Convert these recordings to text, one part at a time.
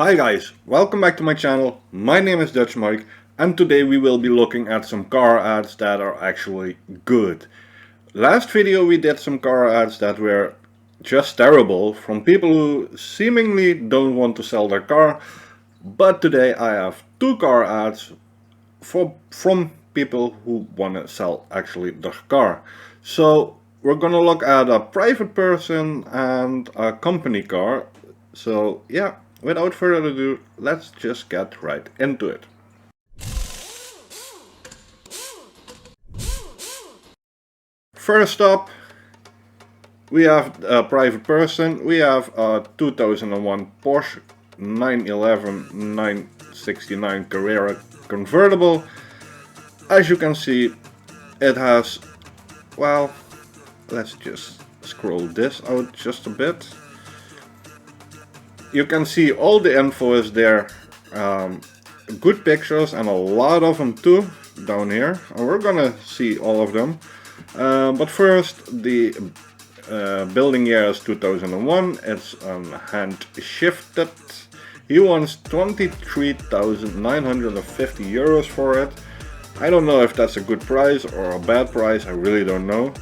Hi guys, welcome back to my channel. My name is Dutch Mike and today we will be looking at some car ads that are actually good. Last video we did some car ads that were just terrible from people who seemingly don't want to sell their car. But today I have two car ads from people who want to sell actually their car. So we're gonna look at a private person and a company car. So yeah, without further ado, let's just get right into it. First up, we have a private person. We have a 2001 Porsche 911 969 Carrera convertible. As you can see, it has, well, let's just scroll this out just a bit. You can see all the info is there, good pictures and a lot of them too down here, and we're gonna see all of them. But first, the building year is 2001, it's hand shifted. He wants 23,950 euros for it. I don't know if that's a good price or a bad price, I really don't know.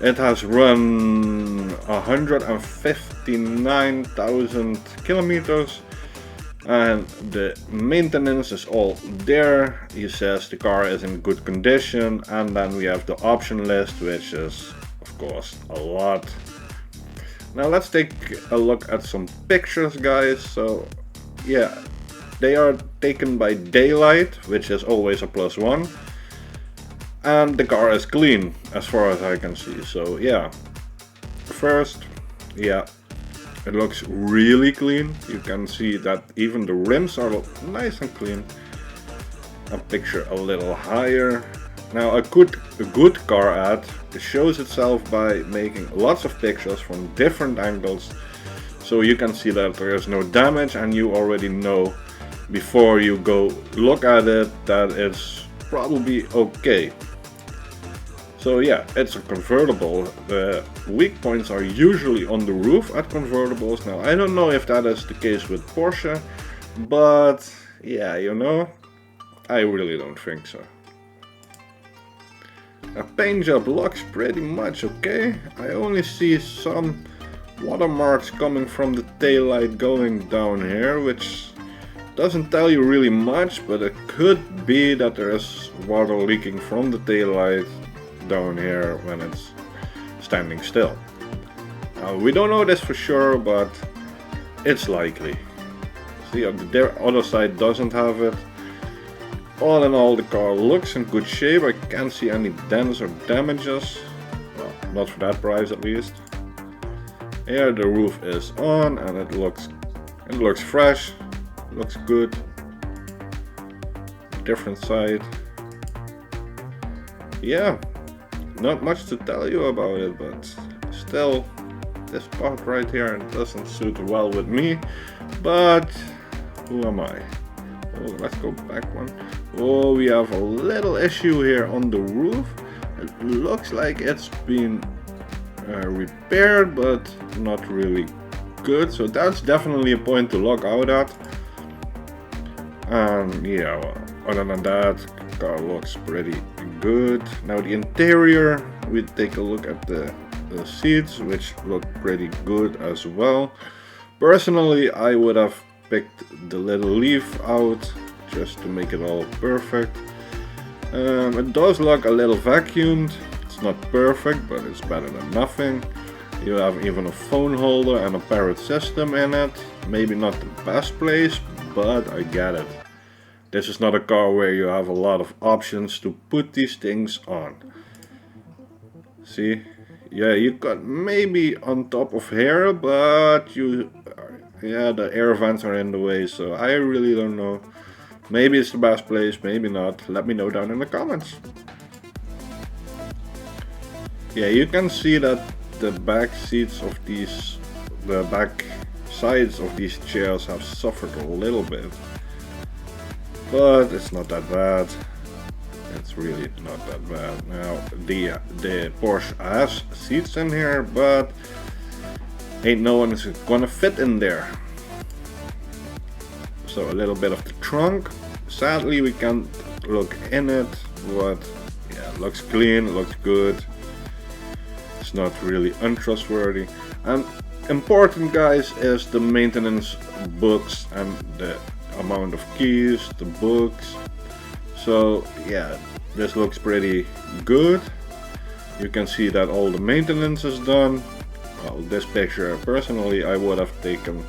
It has run 159,000 kilometers and the maintenance is all there. He says the car is in good condition, and then we have the option list, which is of course a lot. Now let's take a look at some pictures, guys. So yeah, they are taken by daylight, which is always a +1. And the car is clean as far as I can see. So yeah, first, yeah, it looks really clean. You can see that even the rims are nice and clean. A picture a little higher. Now a good car ad, it shows itself by making lots of pictures from different angles, so you can see that there is no damage, and you already know before you go look at it that it's probably okay. So yeah, it's a convertible. The weak points are usually on the roof at convertibles. Now I don't know if that is the case with Porsche, but yeah, you know, I really don't think so. A paint job looks pretty much okay. I only see some watermarks coming from the taillight going down here, which doesn't tell you really much, but it could be that there is water leaking from the taillight down here when it's standing still. We don't know this for sure, but it's likely. See, the other side doesn't have it. All in all, the car looks in good shape. I can't see any dents or damages, well, not for that price at least. Here the roof is on and it looks fresh, looks good. Different side. Yeah, not much to tell you about it, but still, this part right here doesn't suit well with me, but who am I? Oh, let's go back one. Oh, we have a little issue here on the roof. It looks like it's been repaired, but not really good, so that's definitely a point to look out at. And yeah, well, other than that, the car looks pretty good. Now the interior, we take a look at the seats, which look pretty good as well. Personally, I would have picked the little leaf out just to make it all perfect. It does look a little vacuumed. It's not perfect, but it's better than nothing. You have even a phone holder and a parrot system in it. Maybe not the best place, but I get it. This is not a car where you have a lot of options to put these things on. See? Yeah, you got maybe on top of here, but yeah, the air vents are in the way, so I really don't know. Maybe it's the best place, maybe not. Let me know down in the comments. Yeah, you can see that the back seats of these, the back sides of these chairs have suffered a little bit. But it's not that bad. It's really not that bad. Now the Porsche has seats in here, but ain't no one is gonna fit in there. So a little bit of the trunk. Sadly we can't look in it, but yeah, it looks clean, looks good. It's not really untrustworthy. And important, guys, is the maintenance books and the amount of keys, the books. So yeah, this looks pretty good. You can see that all the maintenance is done. Well, this picture personally I would have taken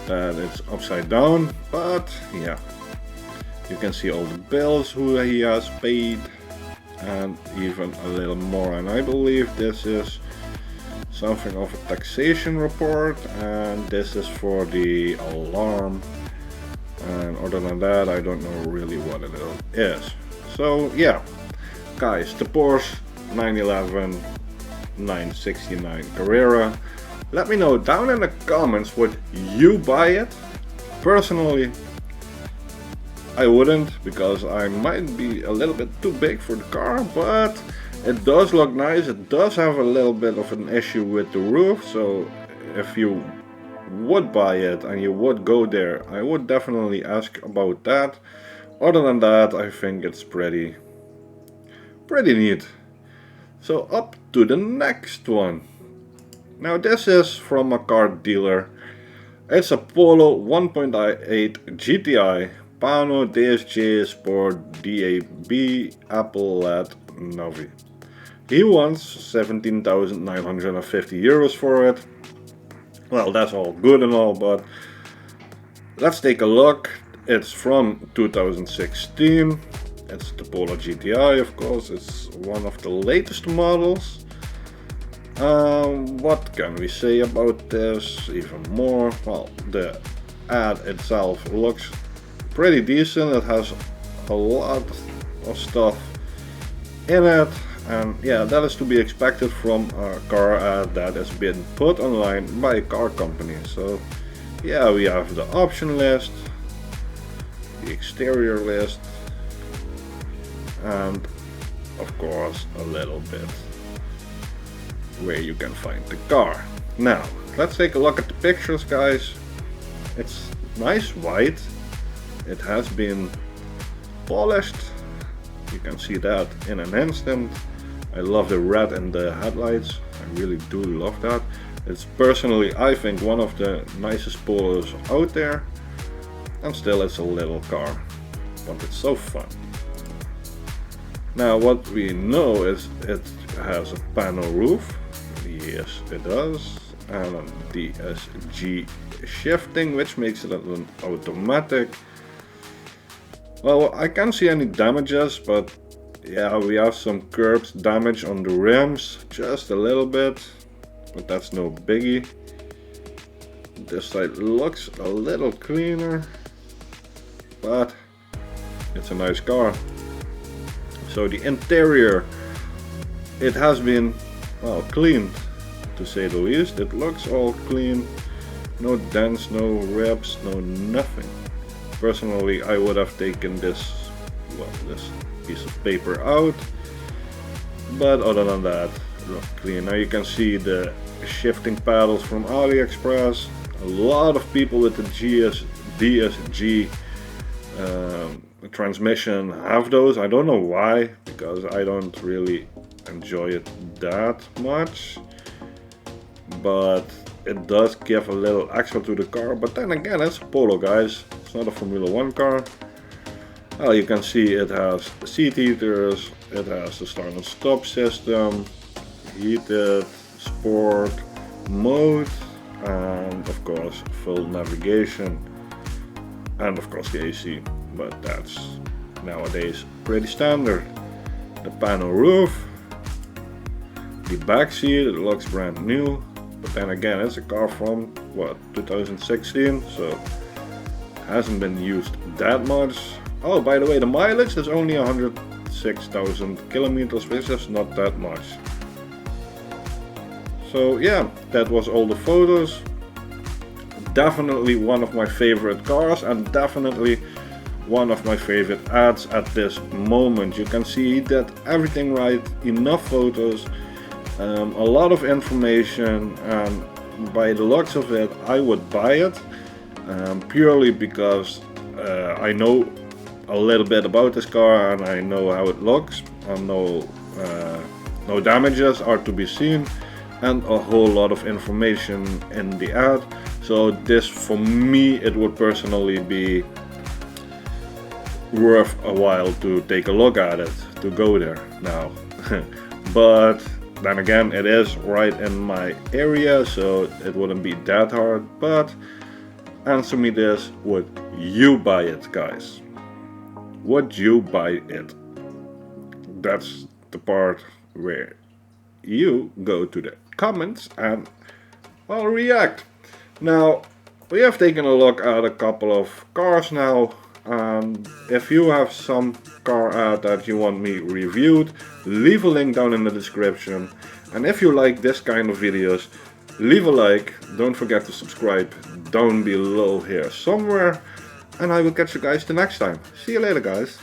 that it's upside down, but yeah, you can see all the bills who he has paid and even a little more. And I believe this is something of a taxation report, and this is for the alarm, and other than that I don't know really what it is. So yeah, guys, the Porsche 911 969 Carrera. Let me know down in the comments, would you buy it? Personally, I wouldn't, because I might be a little bit too big for the car, but it does look nice. It does have a little bit of an issue with the roof, so if you would buy it and you would go there, I would definitely ask about that. Other than that, I think it's pretty neat. So up to the next one. Now this is from a car dealer. It's a Polo 1.8 GTI Pano DSG Sport DAB Apple LED Navi. He wants 17,950 euros for it. Well, that's all good and all, but let's take a look. It's from 2016. It's the Polo GTI, of course. It's one of the latest models. What can we say about this even more? Well, the ad itself looks pretty decent. It has a lot of stuff in it, and yeah, that is to be expected from a car ad that has been put online by a car company. So yeah, we have the option list, the exterior list, and of course a little bit where you can find the car. Now let's take a look at the pictures, guys. It's nice white. It has been polished. You can see that in an instant. I love the red in the headlights. I really do love that. It's personally, I think, one of the nicest Polos out there. And still, it's a little car, but it's so fun. Now what we know is it has a panel roof. Yes, it does. And a DSG shifting, which makes it an automatic. Well, I can't see any damages, but yeah, we have some curbs damage on the rims, just a little bit, but that's no biggie. This side looks a little cleaner, but it's a nice car. So the interior, it has been, well, cleaned, to say the least. It looks all clean, no dents, no rips, no nothing. Personally, I would have taken this, well, this piece of paper out, but other than that, it looks clean. Now you can see the shifting paddles from AliExpress. A lot of people with the DSG transmission have those. I don't know why, because I don't really enjoy it that much, but it does give a little extra to the car. But then again, it's a Polo, guys. It's not a Formula 1 car. Well, you can see it has seat heaters, it has the start and stop system, heated, sport mode, and of course full navigation, and of course the AC, but that's nowadays pretty standard. The panel roof, the back seat, it looks brand new, but then again, it's a car from what, 2016, so hasn't been used that much. Oh, by the way, the mileage is only 106,000 kilometers, which is not that much. So yeah, that was all the photos. Definitely one of my favorite cars, and definitely one of my favorite ads at this moment. You can see he did everything right, enough photos, a lot of information, and by the looks of it, I would buy it. Purely because I know a little bit about this car and I know how it looks, and no damages are to be seen, and a whole lot of information in the ad. So this, for me, it would personally be worth a while to take a look at it, to go there now. But then again, it is right in my area, so it wouldn't be that hard. But answer me this: would you buy it, guys? Would you buy it? That's the part where you go to the comments and I'll react. Now, we have taken a look at a couple of cars now, and if you have some car ad that you want me reviewed, leave a link down in the description. And if you like this kind of videos, leave a like, don't forget to subscribe down below here somewhere, and I will catch you guys the next time. See you later, guys.